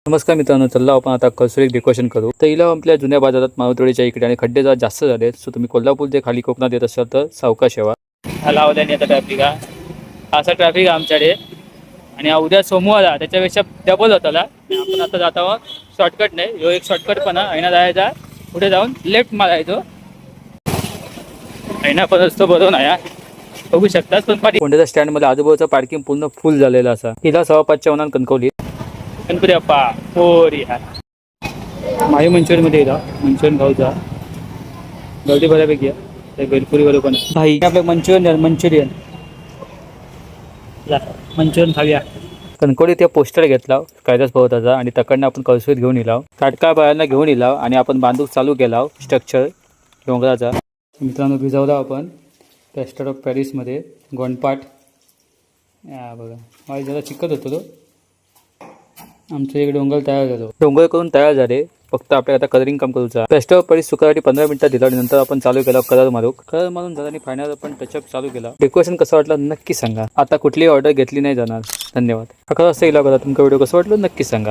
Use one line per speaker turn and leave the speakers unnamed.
नमस्कार मित्रांनो, चला आपण आता कसूरी डेकोरेशन करू. तर हिला आपल्या जुन्या बाजारात मारुतवाडीच्या इकडे आणि खड्डे जरा जास्त झाले. सो तुम्ही कोल्हापूर जे खाली कोकणात येत असाल तर सावकाश येवा. हा लावल्याने आता ट्रॅफिक असा ट्रॅफिक आहे आमच्याकडे. आणि उद्या सोमवार आहे, त्याच्यापेक्षा डबल होताला. आपण आता जात आहोत शॉर्टकट नाही, ह्यो एक शॉर्टकट पण आहे. ना जायचा पुढे जाऊन लेफ्ट मारायचो. ऐना पण असतो बरोबर नाही बघू शकतात. पण कोंड्याच्या स्टँड मध्ये आजूबाजूचं पार्किंग पूर्ण फुल झालेलं असा. हिला 5:15च्या उन्हात कणकवली. गणपती बाप्पा पोरी माही मंचुरियनमध्ये येईल मंचुरियन खाऊचा गर्दी बऱ्यापैकी आहे. बेलपुरीवर पण भाई आपलं मंचुरियन खाऊया. कणकोली ते पोस्टर घेतला कैलास पर्वताचा आणि तकडनं आपण कळसूत घेऊन येलाव. ताटका बायांना घेऊन येलाव आणि आपण बांधूक चालू केला स्ट्रक्चर डोंगराचा. मित्रांनो भिजवला आपण प्लॅस्टर ऑफ पॅरिसमध्ये गोंडपाट. बघा माझी जरा चिकट होतो तो. आमचं एक डोंगर तयार झालो. डोंगर करून तयार झाले. फक्त आपल्याला आता कलरिंग काम करूचा. प्लॅस्टर ऑफ पॅरिस सुकासाठी 15 मिनिटात दिला. नंतर आपण चालू केला कलर मारून झाला आणि फायनल आपण टचअप चालू केला. डेकोरेशन कसं वाटलं नक्की सांगा. आता कुठलीही ऑर्डर घेतली नाही जाणार. धन्यवाद. 11 वाजता गेला बघा. तुमचा व्हिडिओ कसं वाटलं नक्की सांगा.